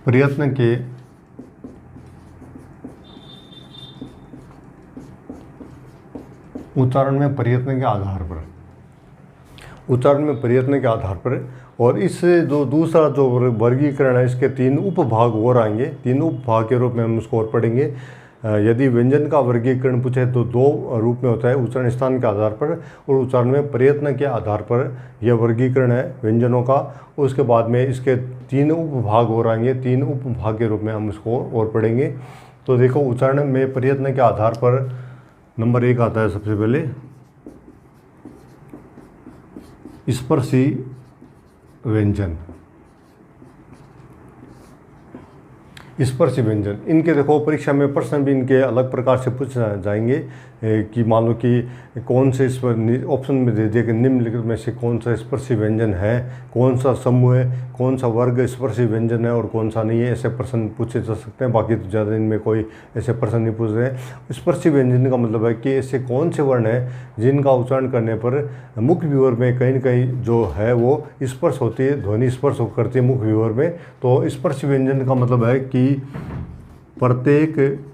प्रयत्न के उच्चारण में प्रयत्न के आधार पर, उच्चारण में प्रयत्न के आधार पर। और इस जो दूसरा जो वर्गीकरण है, इसके 3 उपभाग और आएंगे। 3 उपभाग के रूप में हम उसको और पढ़ेंगे। यदि व्यंजन का वर्गीकरण पूछे तो 2 रूप में होता है, उच्चारण स्थान के आधार पर और उच्चारण में प्रयत्न के आधार पर यह वर्गीकरण है व्यंजनों का। उसके बाद में इसके 3 उपभाग और आएंगे। 3 उपभाग के रूप में हम इसको और पढ़ेंगे। तो देखो, उच्चारण में प्रयत्न के आधार पर नंबर 1 आता है सबसे पहले स्पर्शी व्यंजन। स्पर्शी व्यंजन, इनके देखो परीक्षा में प्रश्न भी इनके अलग प्रकार से पूछ जाएंगे कि मान लो कि कौन से ऑप्शन में दे दिया कि निम्नलिखित में से कौन सा स्पर्शी व्यंजन है, कौन सा समूह है, कौन सा वर्ग स्पर्शी व्यंजन है और कौन सा नहीं है। ऐसे प्रश्न पूछे जा सकते हैं। बाकी तो ज़्यादा इनमें कोई ऐसे प्रश्न नहीं पूछ रहे हैं। स्पर्शी व्यंजन का मतलब है कि ऐसे कौन से वर्ण हैं जिनका उच्चारण करने पर मुख विवर में कहीं न कहीं जो है वो स्पर्श होती है, ध्वनि स्पर्श करती है मुख विवर में। तो स्पर्शी व्यंजन का मतलब है कि प्रत्येक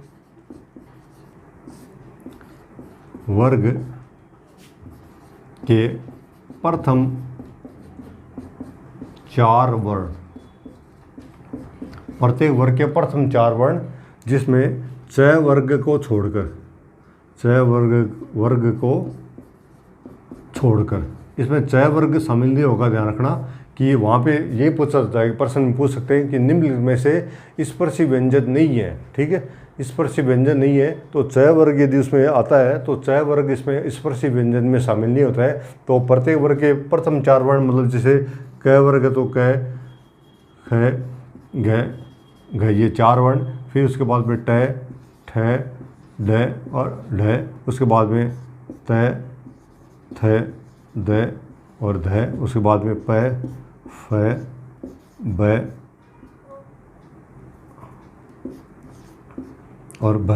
वर्ग के प्रथम 4 वर्ण, प्रत्येक वर्ग के प्रथम 4 वर्ण जिसमें च वर्ग को छोड़कर, च वर्ग को छोड़कर, इसमें च वर्ग शामिल नहीं होगा। ध्यान रखना कि वहाँ पे ये पूछा जाएगा, प्रश्न पूछ सकते हैं कि निम्नलिखित में से स्पर्शी व्यंजन नहीं है। ठीक है, स्पर्शी व्यंजन नहीं है तो च वर्ग यदि उसमें आता है तो च वर्ग इसमें स्पर्शी व्यंजन में शामिल नहीं होता है। तो प्रत्येक वर्ग के प्रथम 4 वर्ण, मतलब जैसे क वर्ग है तो क, ख, घ, ये 4 वर्ण। फिर उसके बाद में ट, ठ, ड और ढ। उसके बाद में त, थ, द और ध। उसके बाद में प, फ, ब और ब।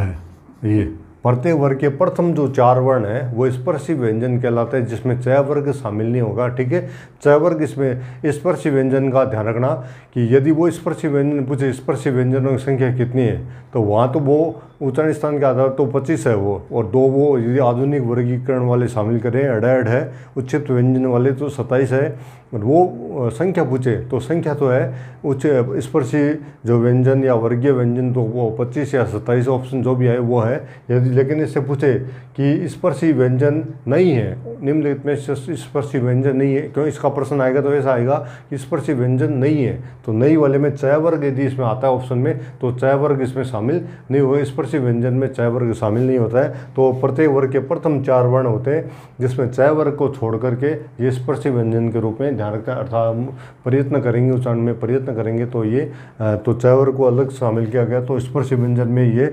ये प्रत्येक वर्ग के प्रथम जो 4 वर्ण है वो स्पर्शी व्यंजन कहलाते हैं, जिसमें च वर्ग शामिल नहीं होगा। ठीक है, च वर्ग इसमें स्पर्शी व्यंजन का ध्यान रखना कि यदि वो स्पर्शी व्यंजन पूछे स्पर्शी व्यंजनों की संख्या कितनी है तो वहाँ तो वो उच्चारण स्थान के आधार तो 25 है वो, और 2 वो यदि आधुनिक वर्गीकरण वाले शामिल करें अड है, उच्चित व्यंजन वाले तो 27 है। और वो संख्या पूछे तो संख्या तो है उच्च स्पर्शी जो व्यंजन या वर्गीय व्यंजन तो वो 25 या 27 ऑप्शन जो भी है वो है। यदि लेकिन इससे पूछे कि स्पर्शी व्यंजन नहीं है, निम्नलिखित में स्पर्शी व्यंजन नहीं है, क्यों इसका प्रश्न आएगा तो ऐसा आएगा कि स्पर्शी व्यंजन नहीं है। तो नहीं वाले में च वर्ग यदि इसमें आता है ऑप्शन में तो च वर्ग इसमें शामिल नहीं होगा, स्पर्शी व्यंजन में च वर्ग शामिल नहीं होता है। तो प्रत्येक वर्ग के प्रथम 4 वर्ण होते हैं जिसमें च वर्ग को छोड़ करके ये स्पर्शी व्यंजन के रूप में ध्यान रखना, अर्थात प्रयत्न करेंगे, उच्चारण में प्रयत्न करेंगे तो ये तो च वर्ग को अलग शामिल किया गया। तो स्पर्शी व्यंजन में ये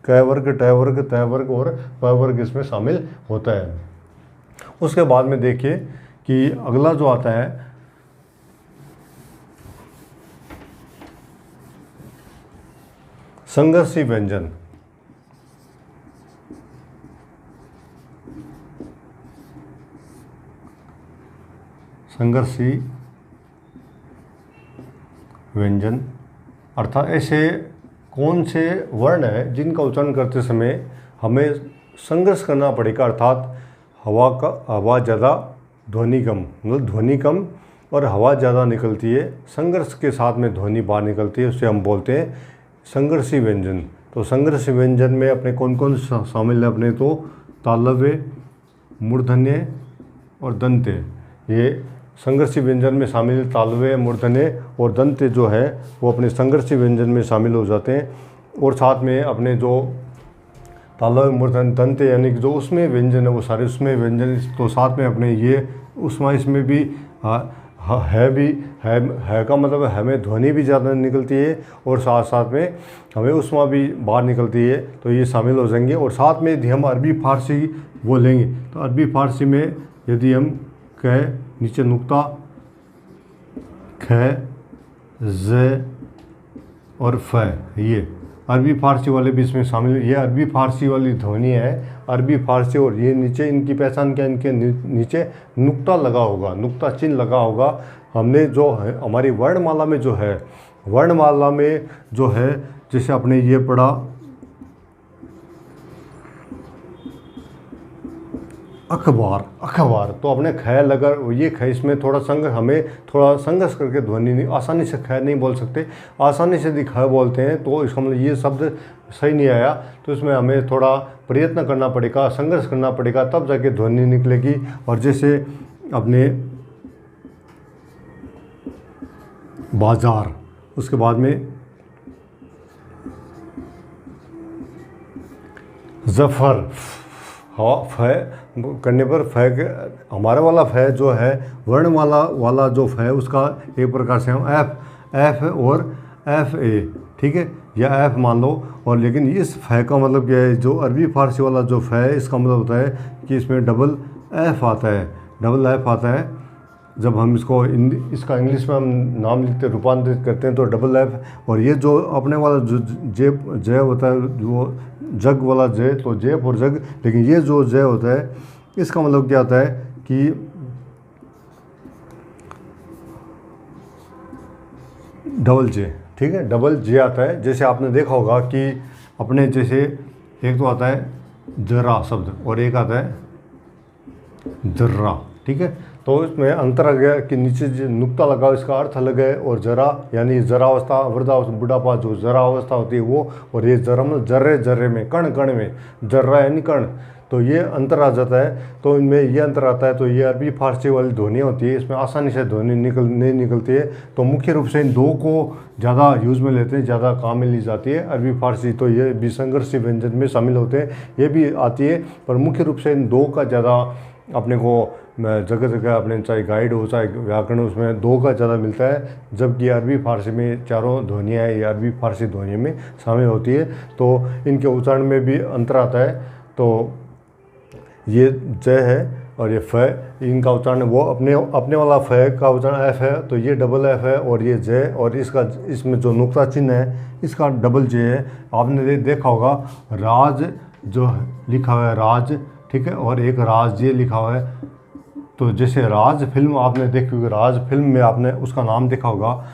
क वर्ग, ट वर्ग, त वर्ग और प वर्ग इसमें शामिल होता है। उसके बाद में देखिए कि अगला जो आता है संघर्षी व्यंजन। संघर्षी व्यंजन अर्थात ऐसे कौन से वर्ण है जिनका उच्चारण करते समय हमें संघर्ष करना पड़ेगा, अर्थात हवा ज़्यादा ध्वनि कम, मतलब ध्वनि कम और हवा ज़्यादा निकलती है, संघर्ष के साथ में ध्वनि बाहर निकलती है, उसे हम बोलते हैं संघर्षी व्यंजन। तो संघर्षी व्यंजन में अपने कौन कौन शामिल है अपने तो तालव्य, मूर्धन्य और दंत्य। ये संघर्षी व्यंजन में शामिल है, तालव्य, मूर्धन्य और दंत्य जो है वो अपने संघर्षी व्यंजन में शामिल हो जाते हैं। और साथ में अपने जो तालव्य, मूर्धन्य, दंत्य यानी कि जो उसमें व्यंजन है वो सारे उसमें व्यंजन, तो साथ में अपने ये उसमें इसमें भी है का मतलब हमें ध्वनि भी ज़्यादा निकलती है और साथ साथ में हमें उसमें भी बाहर निकलती है, तो ये शामिल हो जाएंगे। और साथ में यदि हम अरबी फारसी बोलेंगे तो अरबी फारसी में यदि हम क नीचे नुक्ता, ख, ज और फ, ये अरबी फारसी वाले भी इसमें शामिल। ये अरबी फारसी वाली ध्वनि है, अरबी फारसी। और ये नीचे इनकी पहचान क्या, इनके नीचे नुक्ता लगा होगा, नुक्ता चिन्ह लगा होगा। हमने जो है हमारी वर्णमाला में जो है वर्णमाला में जो है, जैसे आपने ये पढ़ा अखबार, अखबार, तो अपने ख लगा ये ख, इसमें थोड़ा संघर्ष, हमें थोड़ा संघर्ष करके ध्वनि नहीं, आसानी से ख नहीं बोल सकते, आसानी से यदि ख बोलते हैं तो इसका मतलब ये शब्द सही नहीं आया, तो इसमें हमें थोड़ा प्रयत्न करना पड़ेगा, संघर्ष करना पड़ेगा, तब जाके ध्वनि निकलेगी। और जैसे अपने बाजार, उसके बाद में जफर, हाँ फ करने पर फ, हमारा वाला फ जो है वर्णमाला वाला जो फ है उसका एक प्रकार से हम एफ और एफ ए, ठीक है, या एफ मान लो। और लेकिन इस फ का मतलब क्या है, जो अरबी फारसी वाला जो फ है इसका मतलब होता है कि इसमें डबल एफ आता है, डबल एफ आता है। जब हम इसको इसका इंग्लिश में हम नाम लिखते रूपांतरित करते हैं तो डबल एफ। और ये जो अपने वाला जो जय होता है, जो जग वाला जय, तो जय और जग, लेकिन ये जो जय होता है इसका मतलब क्या आता है कि डबल जे, ठीक है, डबल जे आता है। जैसे आपने देखा होगा कि अपने जैसे एक तो आता है जरा शब्द और एक आता है जर्रा, ठीक है, तो इसमें अंतर आ गया कि नीचे जो नुक्ता लगाओ इसका अर्थ अलग है, और जरा यानी जरावस्था, वृद्धावस्था, बुढ़ापा, जो जरा अवस्था होती है वो, और ये जरा मतलब जर्रे, जर्रे में, कण कण में, जर्रा यानी कण, तो ये अंतर आ जाता है। तो इनमें ये अंतर आता है। तो ये अरबी फारसी वाली ध्वनियाँ होती है, इसमें आसानी से ध्वनि नहीं निकलती है। तो मुख्य रूप से इन दो को ज़्यादा यूज़ में लेते हैं, ज़्यादा काम में ली जाती है अरबी फारसी। तो ये भी संघर्षी व्यंजन में शामिल होते हैं, ये भी आती है, पर मुख्य रूप से इन दो का ज़्यादा अपने को जगह जगह अपने चाहे गाइड हो चाहे व्याकरण, उसमें दो का ज़्यादा मिलता है, जबकि अरबी फारसी में चारों ध्वनियाँ ये अरबी फारसी ध्वनियों में शामिल होती है। तो इनके उच्चारण में भी अंतर आता है। तो ये जय है और ये फ, इनका उच्चारण वो अपने वाला फ का उच्चारण एफ है, तो ये डबल एफ है, और ये जय, और इसमें जो नुक्ता चिन्ह है इसका डबल जे है। आपने देखा होगा राज जो लिखा हुआ है राज, ठीक है, और एक राज जे लिखा हुआ है। तो जैसे राज फिल्म आपने देखी होगी, राज फिल्म में आपने उसका नाम देखा होगा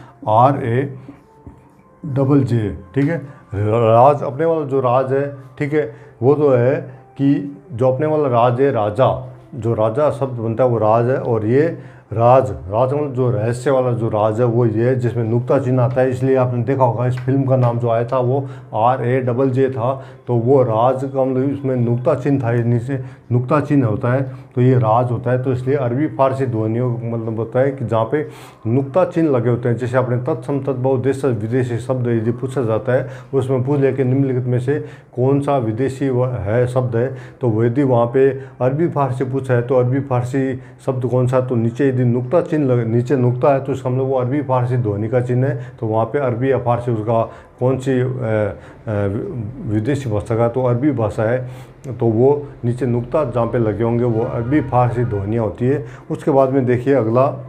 RAJJ, ठीक है। राज अपने वाला जो राज है, ठीक है, वो तो है कि जो अपने वाला राज है, राजा, जो राजा शब्द बनता है वो राज है। और ये राज मतलब जो रहस्य वाला जो राज है वो ये है जिसमें नुक्ता चिन्ह आता है। इसलिए आपने देखा होगा इस फिल्म का नाम जो आया था वो RAJJ था, तो वो राज का मतलब इसमें नुक्ता चिन्ह था, नीचे नुक्ता चिन्ह होता है, तो ये राज होता है। तो इसलिए अरबी फारसी ध्वनियों का मतलब होता है कि जहाँ पे नुक्ता चिन्ह लगे होते हैं। जैसे अपने तत्सम तद्भव देश विदेशी शब्द यदि पूछा जाता है, उसमें पूछ ले कि निम्नलिखित में से कौन सा विदेशी है शब्द है, तो यदि वहाँ पे अरबी फारसी पूछा है तो अरबी फारसी शब्द कौन सा, तो नीचे यदि नुक्ता चिन्ह नीचे नुक्ता है तो इसका मतलब वो अरबी फारसी ध्वनि का चिन्ह है। तो वहाँ पे अरबी या फारसी उसका कौन सी विदेशी भाषा का, तो अरबी भाषा है, तो वो नीचे नुक्ता जहाँ पे लगे होंगे वो अरबी फारसी ध्वनियाँ होती है। उसके बाद में देखिए अगला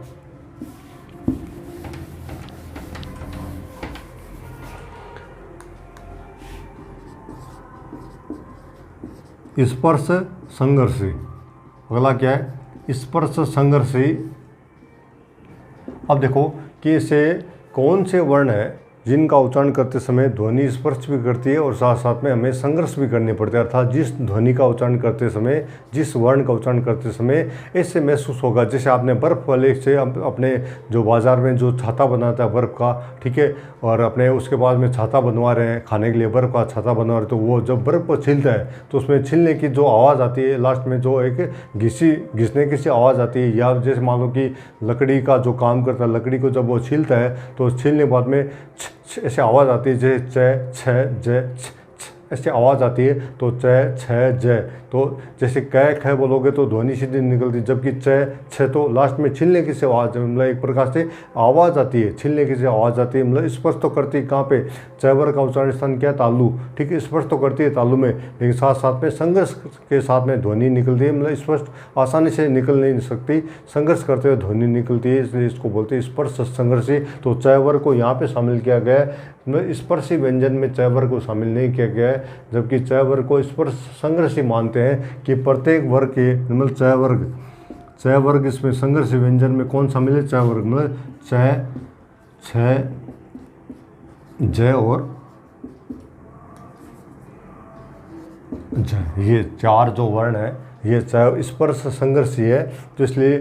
स्पर्श संघर्षी। अगला क्या है, स्पर्श संघर्षी। अब देखो कि इसे कौन से वर्ण है जिनका उच्चारण करते समय ध्वनि स्पर्श भी करती है और साथ साथ में हमें संघर्ष भी करने पड़ते हैं। अर्थात जिस ध्वनि का उच्चारण करते समय, जिस वर्ण का उच्चारण करते समय ऐसे महसूस होगा जैसे आपने बर्फ़ वाले से अपने जो बाज़ार में जो छाता बनाता है बर्फ़ का, ठीक है, और अपने उसके बाद में छाता बनवा रहे हैं खाने के लिए, बर्फ़ का छाता बनवा रहे हैं, तो वो जब बर्फ़ को छीलता है तो उसमें छीलने की जो आवाज़ आती है लास्ट में, जो एक घिसने की सी आवाज़ आती है, या जैसे मान लो कि लकड़ी का जो काम करता है, लकड़ी को जब वो छीलता है तो छीलने के बाद में ऐसे आवाज़ आती है, जैसे च छ ज ऐसे आवाज़ आती है। तो च छ ज, तो जैसे क ख बोलोगे तो ध्वनि सीधी निकलती, जबकि च छ तो लास्ट में छिलने की से आवाज़, मतलब एक प्रकार से आवाज़ आती है, छिलने की से आवाज़ आती है, मतलब स्पर्श तो करती है कहाँ पे, चैवर का उच्चारण स्थान क्या है, तालु, ठीक है, स्पर्श तो करती है तालु में, लेकिन साथ साथ में संघर्ष के साथ में ध्वनि निकलती है, मतलब स्पर्श आसानी से निकल नहीं सकती, संघर्ष करते हुए ध्वनि निकलती है, इसलिए इसको बोलते हैं स्पर्श संघर्षी। तो चैवर को यहाँ पे शामिल किया गया है, स्पर्शी व्यंजन में चैवर को शामिल नहीं किया गया है, जबकि चैवर को स्पर्श संघर्षी मानते हैं कि प्रत्येक वर्ग के, मतलब चय वर्ग इसमें संघर्षी व्यंजन में कौन शामिल है, चय वर्ग, मतलब च छ ज और ज, ये चार जो वर्ण है ये स्पर्श संघर्षीय है। तो इसलिए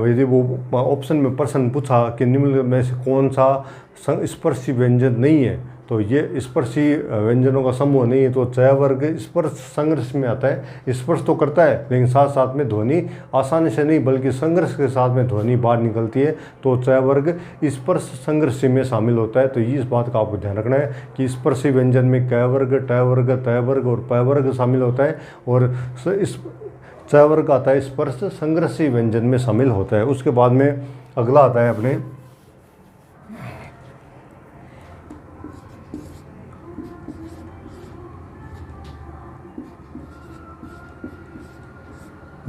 यदि वो ऑप्शन में प्रश्न पूछा कि निम्न में से कौन सा स्पर्शी व्यंजन नहीं है, तो ये स्पर्शी व्यंजनों का समूह नहीं है, तो च वर्ग स्पर्श संघर्ष में आता है। स्पर्श तो करता है लेकिन साथ साथ में ध्वनि आसानी से नहीं बल्कि संघर्ष के साथ में ध्वनि बाहर निकलती है, तो च वर्ग स्पर्श संघर्ष में शामिल होता है। तो इस बात का आपको ध्यान रखना है कि स्पर्शी व्यंजन में क वर्ग, ट वर्ग, त वर्ग और प वर्ग शामिल होता है, और इस च वर्ग आता है स्पर्श संघर्षी व्यंजन में शामिल होता है। उसके बाद में अगला आता है अपने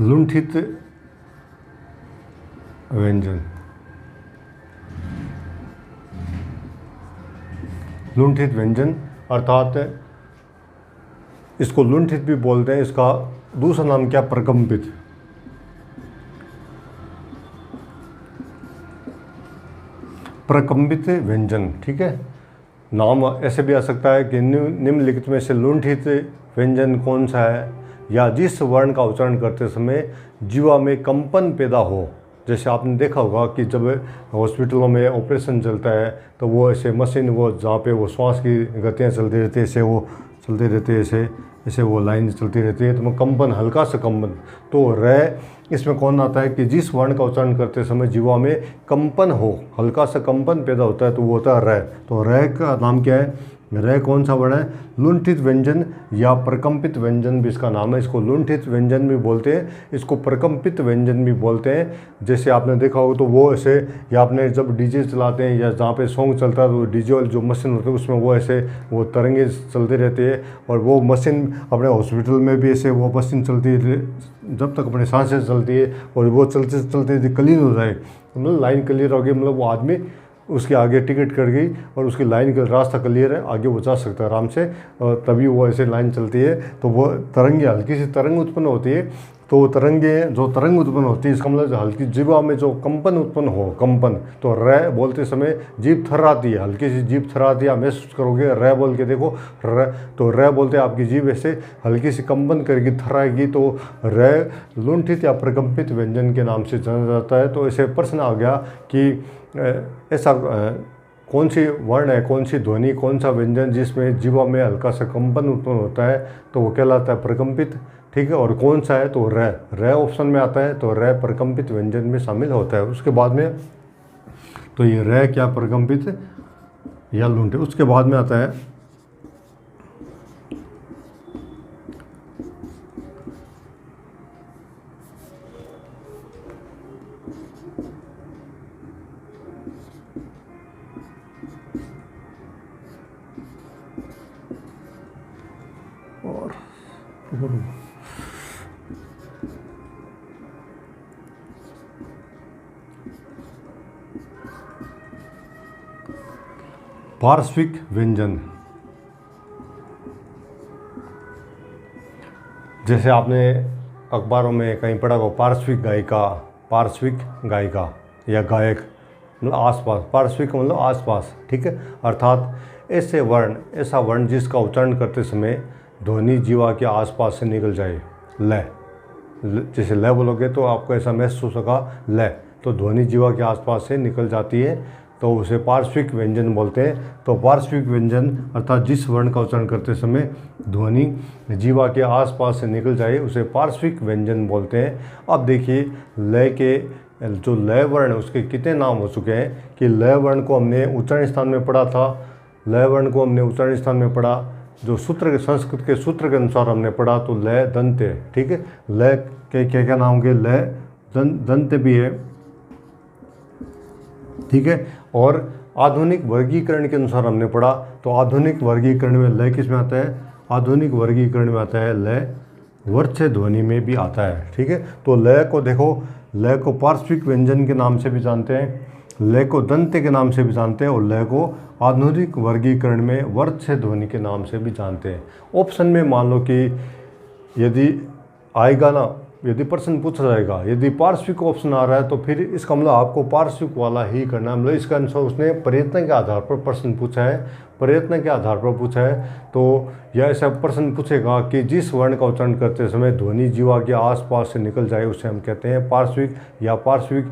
लुंठित व्यंजन। लुंठित व्यंजन अर्थात इसको लुंठित भी बोलते हैं, इसका दूसरा नाम क्या, प्रकंपित। प्रकंपित व्यंजन, ठीक है। नाम ऐसे भी आ सकता है कि निम्नलिखित में से लुंठित व्यंजन कौन सा है, या जिस वर्ण का उच्चारण करते समय जीवा में कंपन पैदा हो। जैसे आपने देखा होगा कि जब हॉस्पिटलों में ऑपरेशन चलता है तो वो ऐसे मशीन, वो जहाँ पे वो श्वास की गतियाँ चलती रहती है, ऐसे वो चलते रहते हैं, ऐसे ऐसे वो लाइन चलती रहती है, तो वो कंपन, हल्का सा कंपन। तो र इसमें कौन आता है कि जिस वर्ण का उच्चारण करते समय जीवा में कंपन हो, हल्का सा कंपन पैदा होता है, तो वो होता है र। तो र का नाम क्या है, र कौन सा वर्ण है, लुंठित व्यंजन या प्रकंपित व्यंजन भी इसका नाम है। इसको लुंठित व्यंजन भी बोलते हैं, इसको प्रकंपित व्यंजन भी बोलते हैं। जैसे आपने देखा हो तो वो ऐसे, या आपने जब डीजे चलाते हैं या जहाँ पे सॉन्ग चलता है तो डीजे वाली जो मशीन होती है उसमें वो ऐसे वो तरंगे चलते रहते हैं, और वो मशीन अपने हॉस्पिटल में भी ऐसे वो मशीन चलती है जब तक अपने सांसें चलती है, और वो चलते चलते क्लीन हो जाए, मतलब लाइन क्लियर हो गई, मतलब वो आदमी उसके आगे टिकट कट गई और उसकी लाइन का रास्ता क्लियर है, आगे वो जा सकता है आराम से, और तभी वो ऐसे लाइन चलती है। तो वो तरंगे, हल्की सी तरंग उत्पन्न होती है, तो वो तरंगे जो तरंग उत्पन्न होती है, इसका मतलब हल्की जीवा में जो कंपन उत्पन्न हो, कंपन। तो र बोलते समय जीभ थर्राती है, हल्की सी जीभ थर्राती है, आप महसूस करोगे। र बोल के देखो, र, तो र बोलते आपकी जीभ ऐसे हल्की सी कंपन करेगी, थर्राएगी, तो र लुंठित या प्रकंपित व्यंजन के नाम से जाना जाता है। तो ऐसे प्रश्न आ गया कि ऐसा कौन सी वर्ण है, कौन सी ध्वनि, कौन सा व्यंजन जिसमें जीवा में हल्का सा कंपन उत्पन्न होता है, तो वो कहलाता है प्रकंपित, ठीक है। और कौन सा है, तो र ऑप्शन में आता है, तो र प्रकंपित व्यंजन में शामिल होता है। उसके बाद में तो ये र क्या, प्रकंपित या लुंठित। उसके बाद में आता है और पार्श्विक व्यंजन। जैसे आपने अखबारों में कहीं पढ़ा हो, पार्श्विक गायिका, पार्श्विक गायिका या गायक, मतलब आसपास, पार्श्विक मतलब आसपास, ठीक है। अर्थात ऐसे वर्ण, ऐसा वर्ण जिसका उच्चारण करते समय ध्वनि जीवा के आसपास से निकल जाए। ल, जैसे ल बोलोगे तो आपको ऐसा महसूस होगा ल, तो ध्वनि जीवा के आसपास से निकल जाती है, तो उसे पार्श्विक व्यंजन बोलते हैं। तो पार्श्विक व्यंजन अर्थात जिस वर्ण का उच्चारण करते समय ध्वनि जीवा के आसपास से निकल जाए उसे पार्श्विक व्यंजन बोलते हैं। अब देखिए ल के जो ल वर्ण उसके कितने नाम हो चुके हैं कि ल वर्ण को हमने उच्चारण स्थान में पढ़ा था, ल वर्ण को हमने उच्चारण स्थान में पढ़ा, जो सूत्र के संस्कृत के सूत्र के अनुसार हमने पढ़ा, तो ल दंत है, ठीक है। ल के क्या क्या नाम होंगे, ल दंत भी है, ठीक है। और आधुनिक वर्गीकरण के अनुसार हमने पढ़ा, तो आधुनिक वर्गीकरण में ल किस में आता है, आधुनिक वर्गीकरण में आता है ल वर्च्य ध्वनि में भी आता है, ठीक है। तो ल को देखो, ल को पार्श्विक व्यंजन के नाम से भी जानते हैं, ल को दंत्य के नाम से भी जानते हैं, और ल को आधुनिक वर्गीकरण में वर्च्य ध्वनि के नाम से भी जानते हैं। ऑप्शन में मान लो कि यदि आएगा ना, यदि प्रश्न पूछा जाएगा, यदि पार्श्विक ऑप्शन आ रहा है तो फिर इसका मतलब आपको पार्श्विक वाला ही करना है, मतलब इसका अनुसार उसने प्रयत्न के आधार पर प्रश्न पूछा है, प्रयत्न के आधार पर पूछा है तो यह ऐसा प्रश्न पूछेगा कि जिस वर्ण का उच्चारण करते समय ध्वनि जीवा के आसपास से निकल जाए उसे हम कहते हैं पार्श्विक, या पार्श्विक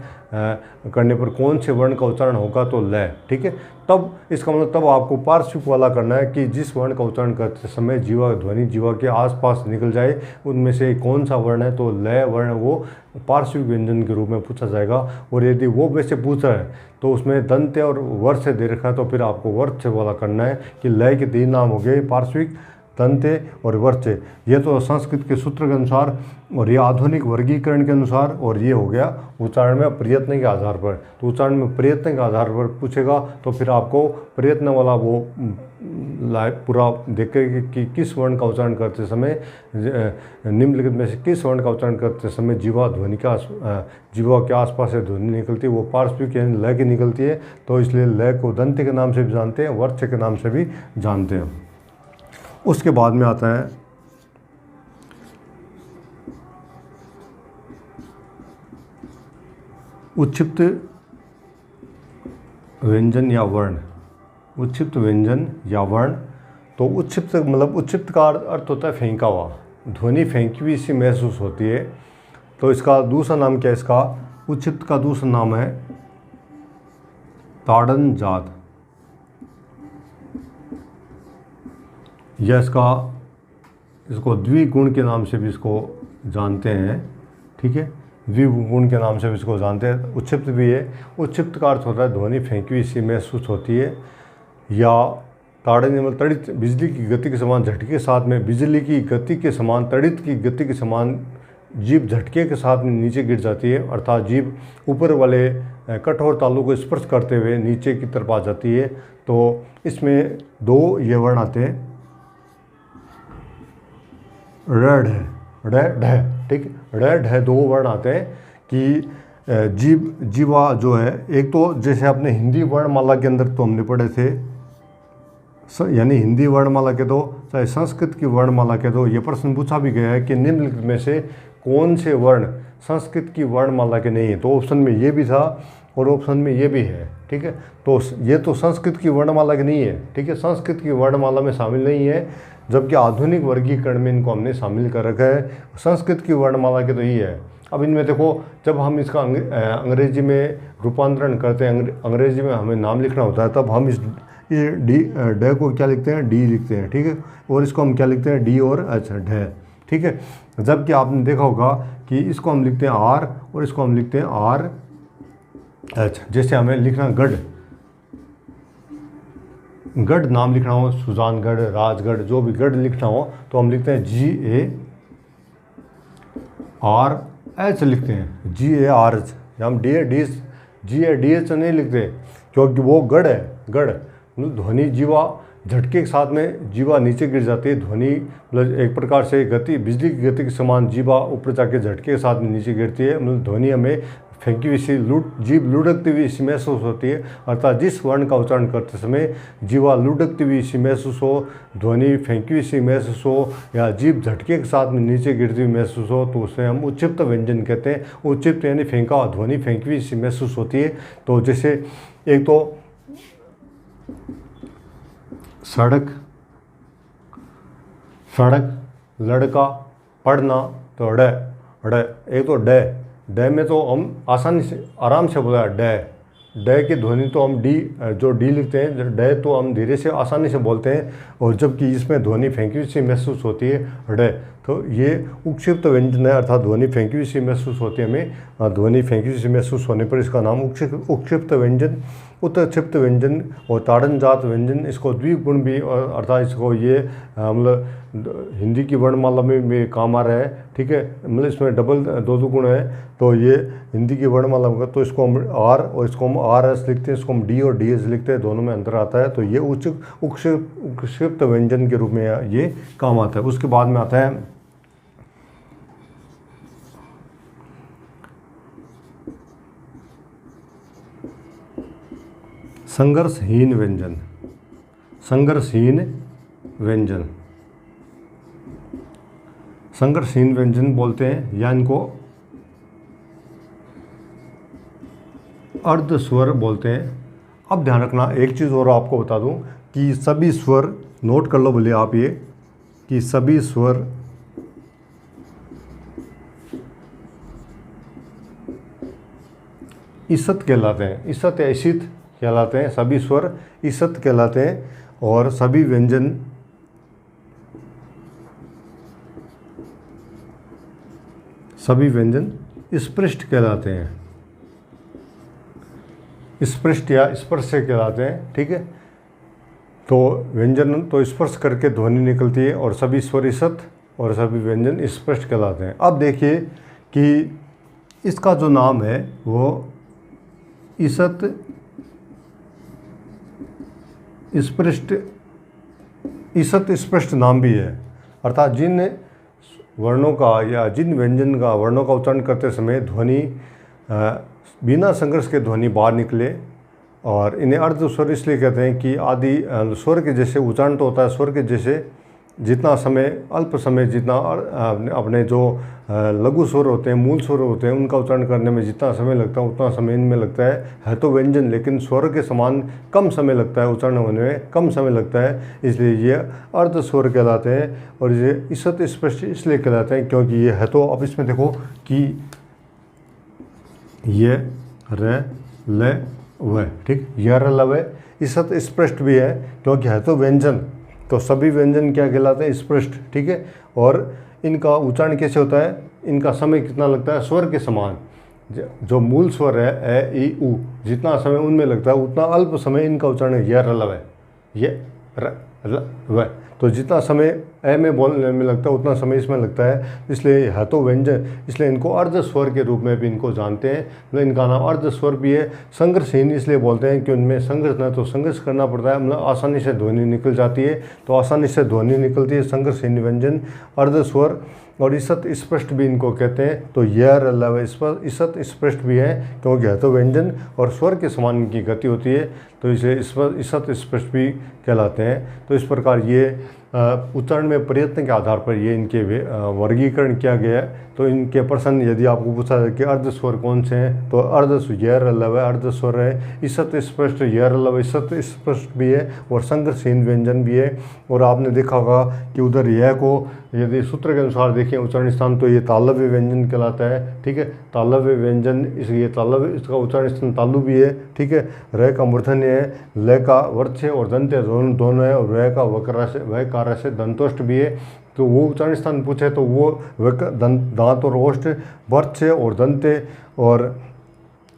करने पर कौन से वर्ण का उच्चारण होगा तो ल, ठीक है। तब इसका मतलब तब आपको पार्श्विक वाला करना है कि जिस वर्ण का उच्चारण करते समय जीवा ध्वनि जीवा के आसपास निकल जाए उनमें से कौन सा वर्ण है तो ल वर्ण वो पार्श्विक व्यंजन के रूप में पूछा जाएगा। और यदि वो वैसे पूछ रहा है तो उसमें दंत्य और वर्ष से दे रखा है तो फिर आपको वर्ष वाला करना है कि लय के 3 नाम हो गए, पार्श्विक, दंत्य और वर्ष। ये तो संस्कृत के सूत्र के अनुसार और ये आधुनिक वर्गीकरण के अनुसार, और ये हो गया उच्चारण में प्रयत्न के आधार पर। तो उच्चारण में प्रयत्न के आधार पर पूछेगा तो फिर आपको प्रयत्न वाला वो पूरा देखेगा कि किस वर्ण का उच्चारण करते समय, निम्नलिखित में से किस वर्ण का उच्चारण करते समय जीवा ध्वनि का जीवा के आसपास से ध्वनि निकलती है वो पार्श्विक यानी लय की निकलती है। तो इसलिए लय को दंत्य के नाम से भी जानते हैं, वर्ष के नाम से भी जानते हैं। उसके बाद में आता है उच्छिप्त व्यंजन या वर्ण। उच्छिप्त व्यंजन या वर्ण, तो उच्छिप्त मतलब उच्छिप्त का अर्थ होता है फेंका हुआ, ध्वनि फेंकी हुई सी महसूस होती है। तो इसका दूसरा नाम क्या है, इसका उच्छिप्त का दूसरा नाम है ताड़न जात, या इसको द्विगुण के नाम से भी इसको जानते हैं, ठीक है। द्विगुण के नाम से भी इसको जानते हैं। उच्छिप्त भी है। उच्छिप्त का अर्थ होता है ध्वनि फेंकी हुई सी महसूस होती है, या ताड़न मतलब तड़ित, बिजली की गति के समान झटके के साथ में, बिजली की गति के समान, तड़ित की गति के समान जीभ झटके के साथ में नीचे गिर जाती है, अर्थात जीभ ऊपर वाले कठोर तालु को स्पर्श करते हुए नीचे की तरफ आ जाती है। तो इसमें 2 ये वर्ण आते हैं, ड़ ढ, ड़ ढ, ठीक, ड़ ढ 2 वर्ण आते हैं कि जीवा जो है, एक तो जैसे आपने हिंदी वर्णमाला के अंदर तो हमने पढ़े थे, यानी हिंदी वर्णमाला के दो चाहे संस्कृत की वर्णमाला के दो, ये प्रश्न पूछा भी गया है कि निम्नलिखित में से कौन से वर्ण संस्कृत की वर्णमाला के नहीं है। तो ऑप्शन में ये भी था और ऑप्शन में ये भी है, ठीक है। तो ये तो संस्कृत की वर्णमाला के नहीं है, ठीक है, संस्कृत की वर्णमाला में शामिल नहीं है, जबकि आधुनिक वर्गीकरण में इनको हमने शामिल कर रखा है। संस्कृत की वर्णमाला के तो ये है। अब इनमें देखो, जब हम इसका अंग्रेजी में रूपांतरण करते हैं, अंग्रेजी में हमें नाम लिखना होता है, तब हम ये ड को क्या लिखते हैं, डी लिखते हैं, ठीक है, और इसको हम क्या लिखते हैं, डी और एच, ढ, ठीक है। जबकि आपने देखा होगा कि इसको हम लिखते हैं आर और इसको हम लिखते हैं आर एच। जैसे हमें लिखना गढ़, गढ़ नाम लिखना हो, सुजानगढ़, राजगढ़, जो भी गढ़ लिखना हो तो हम लिखते हैं GARH लिखते हैं, GARH। हम GADH नहीं लिखते क्योंकि वो गढ़ है, गढ़ ध्वनि जीवा झटके के साथ में जीवा नीचे गिर जाती है। ध्वनि मतलब एक प्रकार से गति, बिजली की गति के समान जीवा ऊपर जाके झटके के साथ में नीचे गिरती है। मतलब ध्वनि हमें फेंकी हुई सी जीभ लुढ़कती हुई सी महसूस होती है, अर्थात जिस वर्ण का उच्चारण करते समय जीवा लुढ़कती हुई सी महसूस हो, ध्वनि फेंकी हुई सी महसूस हो, या जीभ झटके के साथ में नीचे गिरती हुई महसूस हो, तो उसे हम उच्छिप्त व्यंजन कहते हैं। उच्छिप्त यानी फेंका, ध्वनि फेंकी हुई सी महसूस होती है। तो जैसे एक तो सड़क, लड़का, पढ़ना, तो ड, एक तो ड में तो हम आसानी से आराम से बोला ड की ध्वनि तो हम डी, जो डी लिखते हैं, ड तो हम धीरे से आसानी से बोलते हैं, और जबकि इसमें ध्वनि फेंकी हुई सी महसूस होती है ड। तो ये उक्षिप्त व्यंजन है, अर्थात ध्वनि फेंकी हुई सी महसूस होती है हमें। ध्वनि फेंकी हुई सी महसूस होने पर इसका नाम उक्षिप्त व्यंजन, उत्क्षिप्त व्यंजन और ताड़न जात व्यंजन, इसको द्विगुण भी, अर्थात इसको ये मतलब हिंदी की वर्णमाला में भी काम आ रहा है, ठीक है। मतलब इसमें डबल 2 गुण है, तो ये हिंदी की वर्णमाला होगा तो इसको हम आर और इसको हम RS लिखते हैं, इसको हम डी और DH लिखते हैं, दोनों में अंतर आता है। तो ये उक्षिप्त व्यंजन के रूप में ये काम आता है। उसके बाद में आता है संघर्षहीन व्यंजन। संघर्षहीन व्यंजन, संघर्षहीन व्यंजन बोलते हैं, या इनको अर्ध स्वर बोलते हैं। अब ध्यान रखना एक चीज़ और आपको बता दूं कि सभी स्वर, नोट कर लो बोले आप ये, कि सभी स्वर ईसत कहलाते हैं। ईसत या ईशित कहलाते हैं। सभी स्वर ईसत कहलाते हैं और सभी व्यंजन स्पृष्ट कहलाते हैं। स्पृष्ट या स्पर्श से कहलाते हैं। ठीक है, तो व्यंजन तो स्पर्श करके ध्वनि निकलती है और सभी स्वर ईसत और सभी व्यंजन स्पष्ट कहलाते हैं। अब देखिए कि इसका जो नाम है वो ईसत स्पष्ट नाम भी है, अर्थात जिन वर्णों का या जिन व्यंजन का वर्णों का उच्चारण करते समय ध्वनि बिना संघर्ष के ध्वनि बाहर निकले, और इन्हें अर्ध स्वर इसलिए कहते हैं कि आदि स्वर के जैसे उच्चारण तो होता है स्वर के जैसे, जितना समय अल्प समय जितना अपने जो लघु स्वर होते हैं, मूल स्वर होते हैं, उनका उच्चारण करने में जितना समय लगता है उतना समय इनमें लगता है तो व्यंजन, लेकिन स्वर के समान कम समय लगता है, उच्चारण होने में कम समय लगता है, इसलिए ये अर्ध स्वर कहलाते हैं। और ये ईसत स्पष्ट इसलिए कहलाते हैं क्योंकि ये है तो, अब इसमें देखो कि ये र ल व, ठीक, यह र ल व ईसत स्पष्ट भी है क्योंकि है तो व्यंजन, तो सभी व्यंजन क्या कहलाते हैं, स्पष्ट। ठीक है, और इनका उच्चारण कैसे होता है, इनका समय कितना लगता है, स्वर के समान। जो मूल स्वर है ए ई उ, जितना समय उनमें लगता है उतना अल्प समय इनका उच्चारण है य र ल व, ये र ल व, तो जितना समय ए में बोलने में लगता है उतना समय इसमें लगता है, इसलिए है तो व्यंजन, इसलिए इनको अर्ध स्वर के रूप में भी इनको जानते हैं। मतलब इनका नाम अर्ध स्वर भी है। संघर्षहीन इसलिए बोलते हैं कि उनमें संघर्ष न तो संघर्ष करना पड़ता है, मतलब आसानी से ध्वनि निकल जाती है, तो आसानी से ध्वनि निकलती है संघर्षहीन व्यंजन अर्ध स्वर। और ईसत स्पष्ट भी इनको कहते हैं, तो यह र ल व ईसत स्पष्ट भी है क्योंकि है तो व्यंजन और स्वर के समान इनकी गति होती है, तो इसे ईसत स्पष्ट भी कहलाते हैं। तो इस प्रकार ये उच्चारण में प्रयत्न के आधार पर ये इनके वर्गीकरण किया गया है। तो इनके प्रश्न यदि आपको पूछा जाए कि अर्ध स्वर कौन से हैं, तो अर्ध य र ल व अर्ध स्वर है, ईसत स्पष्ट य र ल व ईसत स्पष्ट भी है और संघर्षहीन व्यंजन भी है। और आपने देखा होगा कि उधर यह को यदि सूत्र के अनुसार देखें उच्चारण स्थान, तो ये तालव्य व्यंजन कहलाता है। ठीक है, तालव्य व्यंजन, इसलिए तालव्य, इसका उच्चारण स्थान तालु भी है। ठीक है, र का मूर्धन्य है, ल का वर्च्य और दंत्य दोनों है, और व का वकार से दंतोष्ट भी है। तो वो उच्चारण स्थान पूछे तो वो दांत और ओष्ठ, वर्च्य और दंत्य, और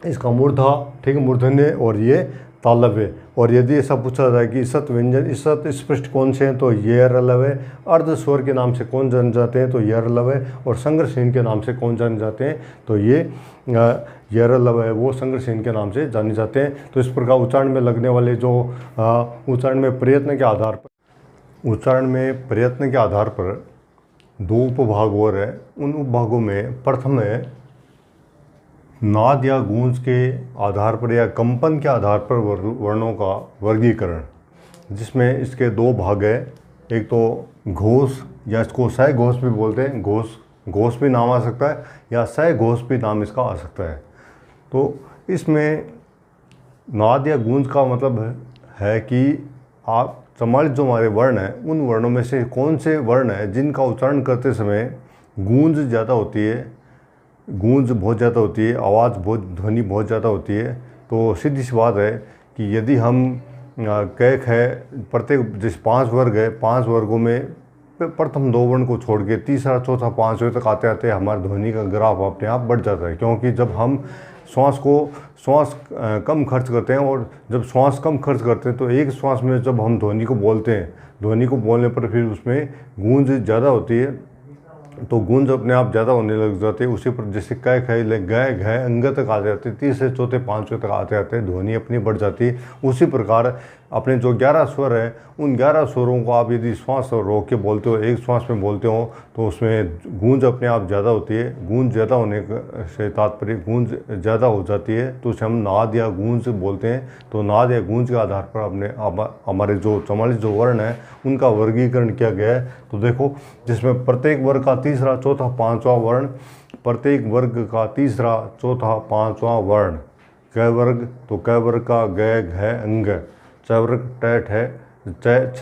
इसका मूर्धा, ठीक है, मूर्धन्य, और ये तालव्य। और यदि ऐसा पूछा जाए कि ईसत व्यंजन ईसत स्पष्ट कौन से हैं, तो ये र ल व, अर्ध स्वर के नाम से कौन जाने जाते हैं, तो ये र ल व, और संघर्षहीन के नाम से कौन जाने जाते हैं, तो ये र ल व वो संघर्षहीन के नाम से जाने जाते हैं। तो इस प्रकार उच्चारण में लगने वाले जो उच्चारण में प्रयत्न के आधार पर दो उपभाग और है। उन उपभागों में प्रथम है नाद या गूंज के आधार पर या कंपन के आधार पर वर्णों का वर्गीकरण, जिसमें इसके दो भाग है। एक तो घोष, या इसको सह घोष भी बोलते हैं, घोष भी नाम आ सकता है या सह घोष भी नाम इसका आ सकता है। तो इसमें नाद या गूंज का मतलब है कि आप सम्मानित जो हमारे वर्ण हैं उन वर्णों में से कौन से वर्ण हैं जिनका उच्चारण करते समय गूंज ज़्यादा होती है, गूंज बहुत ज़्यादा होती है, आवाज़ बहुत, ध्वनि बहुत ज़्यादा होती है। तो सीधी सी बात है कि यदि हम कैक है, प्रत्येक जैसे 5 वर्ग है, 5 वर्गों में प्रथम 2 वर्ण को छोड़ के तीसरा चौथा 5वें तक आते आते हमारी ध्वनि का ग्राफ अपने आप बढ़ जाता है। क्योंकि जब हम श्वास कम खर्च करते हैं, और जब श्वास कम खर्च करते हैं तो एक श्वास में जब हम ध्वनि को बोलते हैं, ध्वनि को बोलने पर फिर उसमें गूंज ज़्यादा होती है, तो गूंज अपने आप ज़्यादा होने लग जाती है। उसी पर जैसे कै ख ले गए घ अंग तक आ जाते हैं, तीसरे चौथे 5वें तक आते आते ध्वनि अपनी बढ़ जाती है। उसी प्रकार अपने जो 11 स्वर है उन 11 स्वरों को आप यदि श्वास रोक के बोलते हो, एक श्वास में बोलते हो, तो उसमें गूंज अपने आप ज़्यादा होती है। गूंज ज़्यादा होने से तात्पर्य गूंज ज़्यादा हो जाती है, तो उसे हम नाद या गूंज बोलते हैं। तो नाद या गूंज के आधार पर अपने हमारे जो 44 जो वर्ण है उनका वर्गीकरण किया गया है। तो देखो, जिसमें प्रत्येक वर्ग का तीसरा चौथा 5वां वर्ण, प्रत्येक वर्ग का तीसरा चौथा 5वां वर्ण, क वर्ग तो क वर्ग का ग घ अंग, च वर्ग ट ठे च छ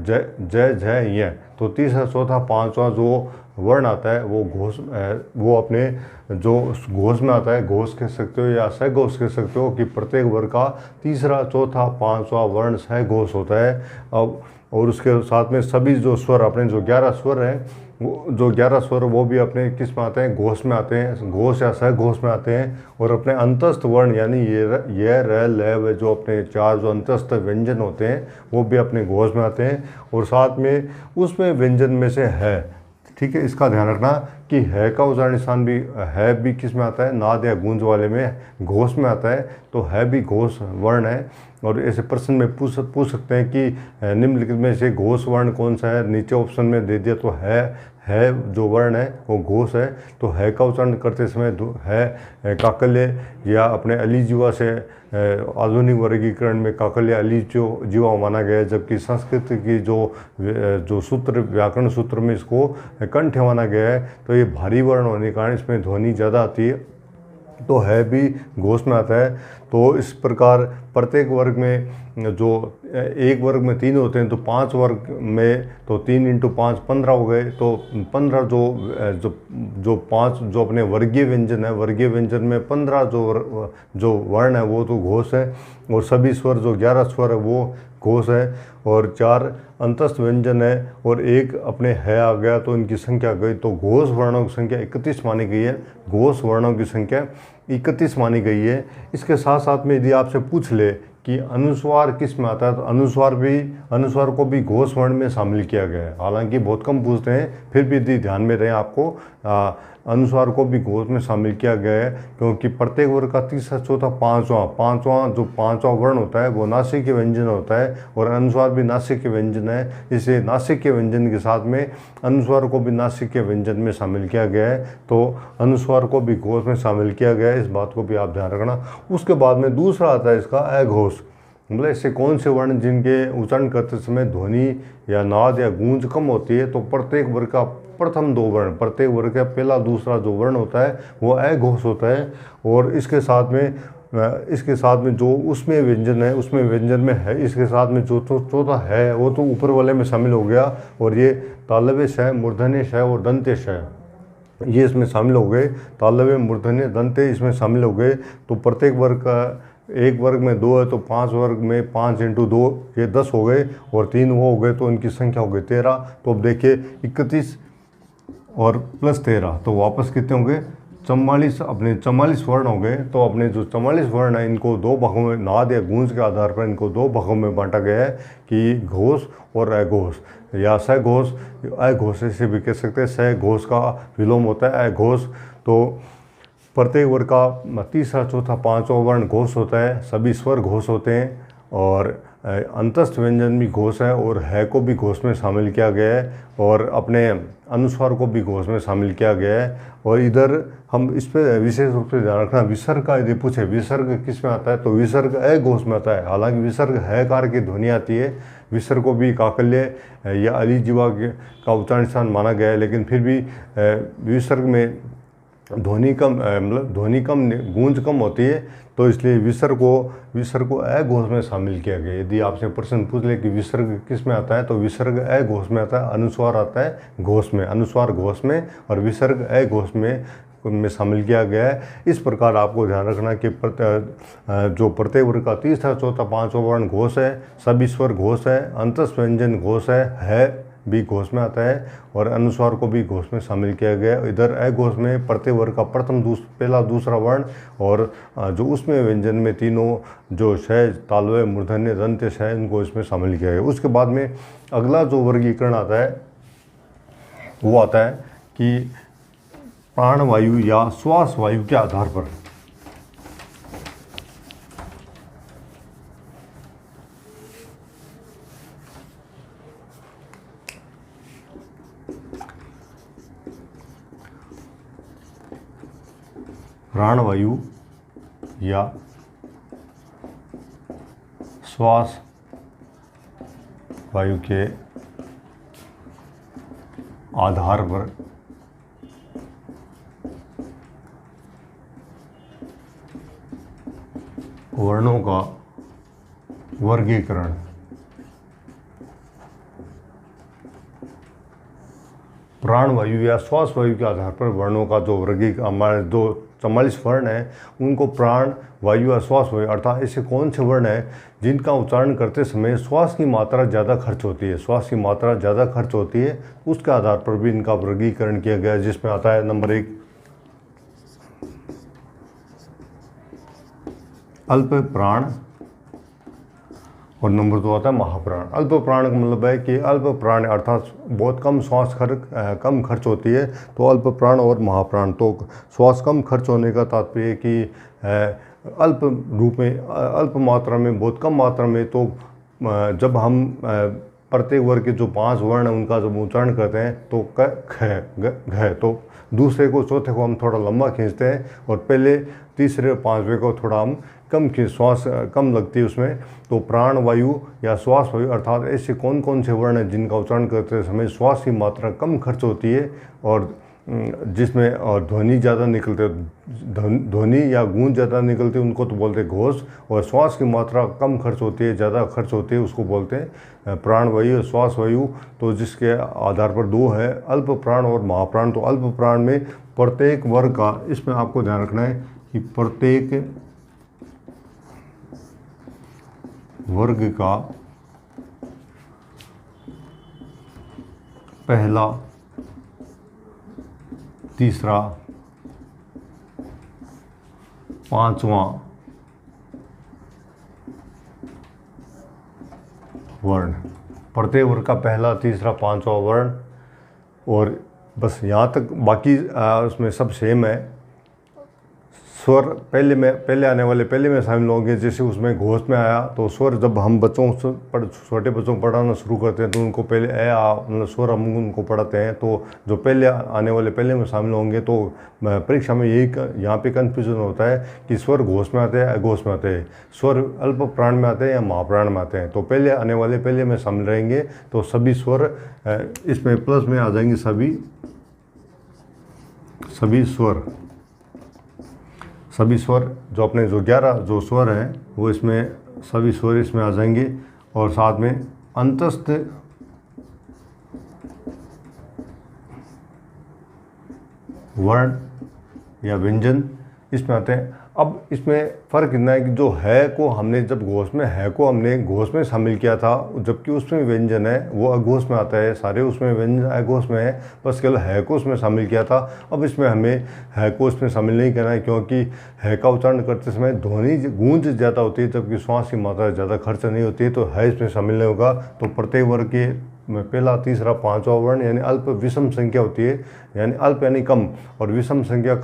ज झ य। तो तीसरा चौथा पांचवा जो वर्ण आता है वो अपने जो घोष में आता है, घोष कह सकते हो या सघोष कह सकते हो, कि प्रत्येक वर्ग का तीसरा चौथा पांचवा वर्ण सघोष होता है। अब और उसके साथ में सभी जो स्वर अपने जो 11 स्वर हैं वो जो 11 स्वर वो भी अपने किस में आते हैं, घोष में आते हैं, घोष या सघोष में आते हैं। और अपने अंतस्थ वर्ण यानी ये र ल व जो अपने 4 जो अंतस्थ व्यंजन होते हैं वो भी अपने घोष में आते हैं। और साथ में उसमें व्यंजन में से है, ठीक है, इसका ध्यान रखना कि है का उच्चारण निशान भी है भी किस में आता है, नाद या गूंज वाले में घोष में आता है। तो है भी घोष वर्ण है। और ऐसे प्रश्न में पूछ सकते हैं कि निम्नलिखित में से घोष वर्ण कौन सा है, नीचे ऑप्शन में दे दिया तो है जो वर्ण है वो घोष है। तो है का उच्चारण करते समय है काकल्य या अपने अलीजीवा से आधुनिक वर्गीकरण में काकल्य अलीजीवा माना गया है, जबकि संस्कृत की जो सूत्र व्याकरण सूत्र में इसको कंठ माना गया है। तो ये भारी वर्ण होने के कारण इसमें ध्वनि ज़्यादा आती है, तो है भी घोष में आता है। तो इस प्रकार प्रत्येक वर्ग में जो एक वर्ग में 3 होते हैं तो 5 वर्ग में तो 3 × 5 15 हो गए। तो 15 जो 5 जो अपने वर्गीय व्यंजन है, वर्गीय व्यंजन में 15 जो वर्ण है वो तो घोष है। और सभी स्वर जो 11 स्वर है वो घोष है। और 4 अंतस्थ व्यंजन है और 1 अपने है आ गया, तो इनकी संख्या गई। तो घोष वर्णों की संख्या 31 मानी गई है, घोष वर्णों की संख्या 31 मानी गई है। इसके साथ साथ में यदि आपसे पूछ ले कि अनुस्वार किस में आता है, तो अनुस्वार को भी घोष वर्ण में शामिल किया गया है। हालांकि बहुत कम पूछते हैं, फिर भी यदि ध्यान में रहे आपको अनुस्वार को भी घोष में शामिल किया गया है, क्योंकि प्रत्येक वर्ग का तीसरा चौथा पांचवा वर्ण होता है वो नासिक व्यंजन होता है। और अनुस्वार भी नासिक व्यंजन है, इसलिए नासिक व्यंजन के साथ में अनुस्वार को भी नासिक व्यंजन में शामिल किया गया है। तो अनुस्वार को भी घोष में शामिल किया गया है, इस बात को भी आप ध्यान रखना। उसके बाद में दूसरा आता है इसका अघोष, मतलब इससे कौन से वर्ण जिनके उच्चारण करते समय ध्वनि या नाद या गूंज कम होती है। तो प्रत्येक वर्ग का प्रथम 2 वर्ण, प्रत्येक वर्ग का पहला दूसरा जो वर्ण होता है वो अघोष होता है। और इसके साथ में जो उसमें व्यंजन है, उसमें व्यंजन में है, इसके साथ में जो चौथा है वो तो ऊपर वाले में शामिल हो गया। और ये तालव्य श, मूर्धन्य श और दंत्य श ये इसमें शामिल हो गए। तालव्य, मूर्धन्य, दंत्य इसमें शामिल हो गए। तो प्रत्येक वर्ग का एक वर्ग में 2 है तो 5 वर्ग में 5 × 2 ये 10 हो गए। और 3 वो हो गए तो इनकी संख्या हो गई 13। तो अब देखिए 31 और प्लस 13 तो वापस कितने होंगे, 44। अपने 44 वर्ण हो गए। तो अपने जो 44 वर्ण है इनको 2 भागों में, नाद या गूंज के आधार पर इनको 2 भागों में बांटा गया है कि घोष और अघोष या सघोष। अघोष से भी कह सकते हैं, सघोष का विलोम होता है अघोष। तो प्रत्येक वर्ग का तीसरा चौथा पांचवा वर्ण घोष होता है, सभी स्वर घोष होते हैं। और अंतस्थ व्यंजन भी घोष है और है को भी घोष में शामिल किया गया है। और अपने अनुस्वार को भी घोष में शामिल किया गया है। और इधर हम इस पर विशेष रूप से ध्यान रखना, विसर्ग का यदि पूछे विसर्ग किस में आता है तो विसर्ग अघोष में आता है। हालांकि विसर्ग है कार की ध्वनि आती है, विसर्ग को भी काकल्य या अलीजीवा का उच्चारण स्थान माना गया है, लेकिन फिर भी विसर्ग में ध्वनि कम गूंज कम होती है। तो इसलिए विसर्ग को अघोष में शामिल किया गया। यदि आपसे प्रश्न पूछ ले कि विसर्ग किस में आता है तो विसर्ग अघोष में आता है, अनुस्वार आता है घोष में, अनुस्वार घोष में और विसर्ग अघोष में शामिल किया गया है। इस प्रकार आपको ध्यान रखना कि जो प्रत्येक वर्ग का तीसरा चौथा पांचवा वर्ण घोष है, सभी स्वर घोष है, अंतस्थ व्यंजन घोष है भी घोष में आता है और अनुस्वार को भी घोष में शामिल किया गया है। इधर अघोष में प्रत्येक वर्ग का प्रथम पहला दूसरा वर्ण और जो उसमें व्यंजन में तीनों जो शय, तालव्य, मूर्धन्य, दंत्य शय इनको इसमें शामिल किया गया। उसके बाद में अगला जो वर्गीकरण आता है वो आता है कि प्राणवायु या श्वास वायु के आधार पर प्राणवायु या श्वास वायु के आधार पर वर्णों का वर्गीकरण। प्राण वायु या श्वास वायु के आधार पर वर्णों का जो हमारे जो 44 वर्ण हैं उनको प्राण वायु या श्वास वायु अर्थात ऐसे कौन से वर्ण हैं जिनका उच्चारण करते समय श्वास की मात्रा ज़्यादा खर्च होती है, श्वास की मात्रा ज़्यादा खर्च होती है, उसके आधार पर भी इनका वर्गीकरण किया गया है, जिसमें आता है नंबर 1 अल्प प्राण और नंबर 2 आता है महाप्राण। अल्प प्राण का मतलब है कि अल्प प्राण अर्थात बहुत कम श्वास कम खर्च होती है, तो अल्प प्राण और महाप्राण। तो श्वास कम खर्च होने का तात्पर्य कि अल्प रूप में, अल्प मात्रा में, बहुत कम मात्रा में। तो जब हम प्रत्येक वर्ग के जो 5 वर्ण हैं उनका जब उच्चारण करते हैं तो क ख घ, तो दूसरे को चौथे को हम थोड़ा लंबा खींचते हैं और पहले तीसरे और पांचवें को थोड़ा हम कम श्वास कम लगती है उसमें। तो प्राण वायु या श्वास वायु अर्थात ऐसे कौन कौन से वर्ण हैं जिनका उच्चारण करते समय श्वास की मात्रा कम खर्च होती है और जिसमें और ध्वनि ज़्यादा निकलते, ध्वनि या गूंज ज़्यादा निकलती है, उनको तो बोलते हैं घोष। और श्वास की मात्रा कम खर्च होती है, ज़्यादा खर्च होती है, उसको बोलते हैं प्राण वायु, श्वास वायु। तो जिसके आधार पर 2 है अल्प प्राण और महाप्राण। तो अल्प प्राण में प्रत्येक वर्ग का, इसमें आपको ध्यान रखना है कि प्रत्येक वर्ग का पहला, तीसरा, पांचवां वर्ण, प्रत्येक वर्ग का पहला, तीसरा, पांचवां वर्ण। और बस यहाँ तक, बाकी उसमें सब सेम है। स्वर पहले आने वाले पहले में शामिल होंगे। जैसे उसमें घोष में आया तो स्वर, जब हम छोटे बच्चों को पढ़ाना शुरू करते हैं तो उनको पहले मतलब स्वर हम उनको पढ़ाते हैं। तो जो पहले आने वाले पहले में शामिल होंगे, तो परीक्षा में यही यहाँ पे कन्फ्यूजन होता है कि स्वर घोष में आते हैं, अघोष में आते हैं, स्वर अल्प प्राण में आते हैं या महाप्राण में आते हैं। तो पहले आने वाले पहले में शामिल रहेंगे तो सभी स्वर इसमें प्लस में आ जाएंगे, सभी स्वर जो अपने जो 11 जो स्वर हैं वो इसमें, सभी स्वर इसमें आ जाएंगे। और साथ में अंतस्थ वर्ण या व्यंजन इसमें आते हैं। अब इसमें फ़र्क इतना है कि जो है को हमने जब घोष में है को हमने घोष में शामिल किया था, जबकि उसमें व्यंजन है वो अघोष में आता है। सारे उसमें व्यंजन अघोष में है, बस केवल है को उसमें शामिल किया था। अब इसमें हमें है को उसमें शामिल नहीं करना है, क्योंकि है का उच्चारण करते समय ध्वनि गूंज ज़्यादा होती है, जबकि श्वास की मात्रा ज़्यादा खर्च नहीं होती है। तो है इसमें शामिल नहीं होगा। तो प्रत्येक वर्ग के पहला, तीसरा, पांचवा वर्ण यानी अल्प विषम संख्या होती है, यानी अल्प यानी कम और विषम संख्या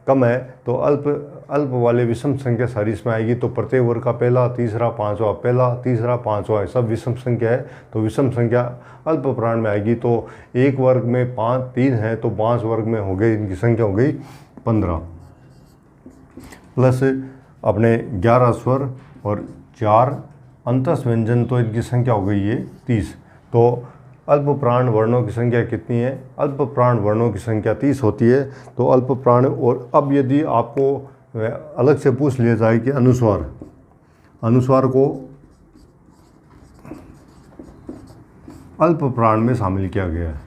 कम है। तो अल्प वाले विषम संख्या सारी इसमें आएगी। तो प्रत्येक वर्ग का पहला, तीसरा, पांचवा, पहला, तीसरा, पांचवा सब विषम संख्या है। तो विषम संख्या अल्प प्राण में आएगी। तो एक वर्ग में 3 है तो 5 वर्ग में हो गई, इनकी संख्या हो गई 15 प्लस अपने 11 स्वर और 4 अंतस व्यंजन, तो इनकी संख्या हो गई ये 30। तो अल्प प्राण वर्णों की संख्या कितनी है? अल्प प्राण वर्णों की संख्या 30 होती है। तो अल्प प्राण, और अब यदि आपको अलग से पूछ लिया जाए कि अनुस्वार को अल्प प्राण में शामिल किया गया है,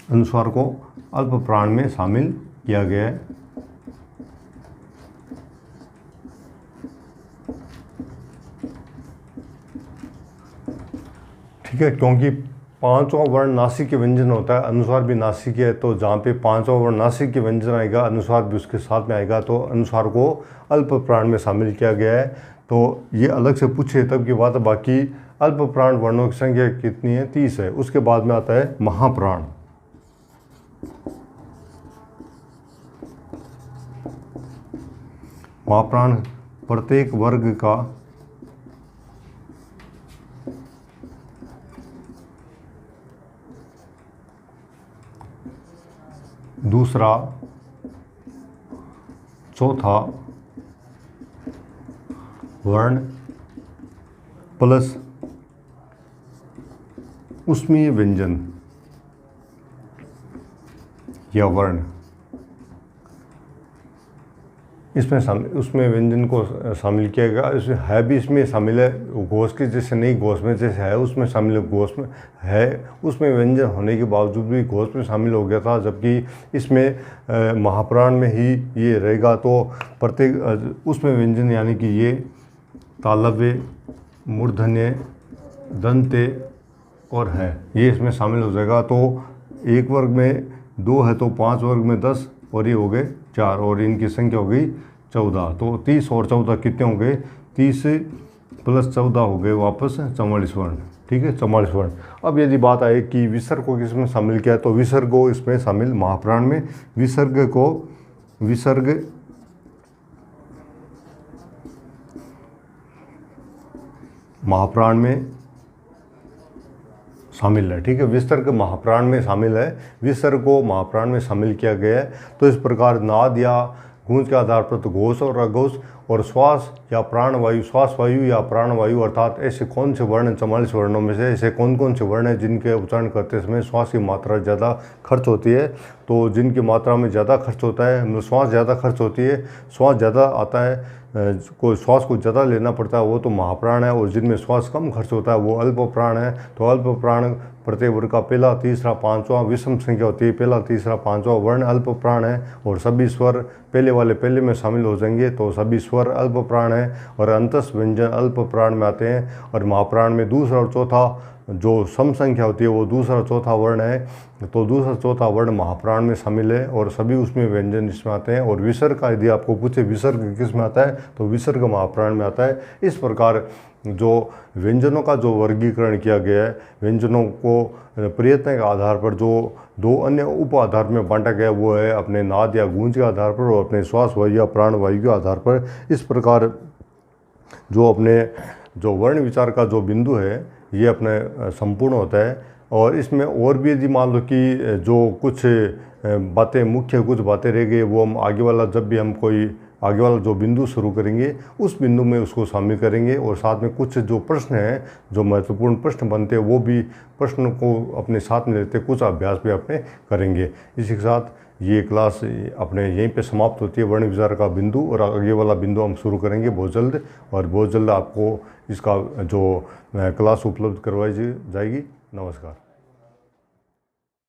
अनुस्वार को अल्प प्राण में शामिल किया गया है। ठीक है, क्योंकि 5वां वर्ण नासिक के व्यंजन होता है, अनुस्वार भी नासिक है। तो जहाँ पे 5वां वर्ण नासिक के व्यंजन आएगा, अनुस्वार भी उसके साथ में आएगा। तो अनुस्वार को अल्प प्राण में शामिल किया गया है। तो ये अलग से पूछे तब की बात है। बाकी अल्प प्राण वर्णों की संख्या कितनी है? 30 है। उसके बाद में आता है महाप्राण। महाप्राण प्रत्येक वर्ग का दूसरा, चौथा वर्ण प्लस उसमें व्यंजन या वर्ण इसमें उसमें व्यंजन को शामिल किया गया। इसमें है भी, इसमें शामिल है घोष के जैसे नहीं, घोष में जैसे है उसमें शामिल है, घोष में है उसमें व्यंजन होने के बावजूद भी घोष में शामिल हो गया था, जबकि इसमें महाप्राण में ही ये रहेगा। तो प्रत्येक उसमें व्यंजन यानी कि ये तालव्य, मूर्धन्य, दंत्य और है, ये इसमें शामिल हो जाएगा। तो एक वर्ग में 2 है तो 5 वर्ग में 10 और ये हो गए 4 और इनकी संख्या हो गई 14। तो 30 और 14 कितने हो गए? 30 + 14 हो गए वापस 44 वर्ण। ठीक है, 44 वर्ण। अब यदि बात आए कि विसर्ग को किसमें शामिल किया, तो विसर्ग को इसमें शामिल महाप्राण में, विसर्ग को विसर्ग महाप्राण में शामिल है। ठीक है, विसर्ग महाप्राण में शामिल है, विसर्ग को महाप्राण में शामिल किया गया है। तो इस प्रकार नाद या गूंज के आधार पर तो घोष और अघोष और श्वास या प्राणवायु, श्वास वायु या प्राणवायु अर्थात ऐसे कौन से वर्ण 44 वर्णों में से ऐसे कौन कौन से वर्ण हैं जिनके उच्चारण करते समय श्वास की मात्रा ज़्यादा खर्च होती है। तो जिनकी मात्रा में ज़्यादा खर्च होता है, मतलब श्वास ज़्यादा खर्च होती है, श्वास ज़्यादा आता है, को श्वास को ज़्यादा लेना पड़ता है, वो तो महाप्राण है। और जिनमें श्वास कम खर्च होता है वो अल्प प्राण है। तो अल्प प्राण प्रत्येक वर्ग का पहला, तीसरा, पांचवा विषम संख्या होती है, पहला, तीसरा, पांचवा वर्ण अल्प प्राण है। और सभी स्वर पहले वाले पहले में शामिल हो जाएंगे, तो सभी स्वर अल्प प्राण है और अंतस व्यंजन अल्प प्राण में आते हैं। और महाप्राण में दूसरा और चौथा जो सम संख्या होती है वो दूसरा चौथा वर्ण है, तो दूसरा चौथा वर्ण महाप्राण में शामिल है और सभी उसमें व्यंजन इसमें आते हैं। और विसर्ग का यदि आपको पूछे विसर्ग किस में आता है, तो विसर्ग महाप्राण में आता है। इस प्रकार जो व्यंजनों का जो वर्गीकरण किया गया है, व्यंजनों को प्रयत्न के आधार पर जो 2 अन्य उप आधार में बांटा गया वो है अपने नाद या गूंज के आधार पर और अपने श्वास वायु या प्राण वायु के आधार पर। इस प्रकार जो अपने जो वर्ण विचार का जो बिंदु है ये अपने संपूर्ण होता है। और इसमें और भी यदि मान लो कि जो कुछ बातें, मुख्य कुछ बातें रह गई, वो हम आगे वाला जब भी हम कोई आगे वाला जो बिंदु शुरू करेंगे उस बिंदु में उसको शामिल करेंगे। और साथ में कुछ जो प्रश्न हैं, जो महत्वपूर्ण प्रश्न बनते हैं, वो भी प्रश्न को अपने साथ में लेते कुछ अभ्यास भी अपने करेंगे। इसी के साथ ये क्लास अपने यहीं पे समाप्त होती है, वर्ण विचार का बिंदु। और आगे वाला बिंदु हम शुरू करेंगे बहुत जल्द, और बहुत जल्द आपको इसका जो क्लास उपलब्ध करवाई जाएगी। नमस्कार।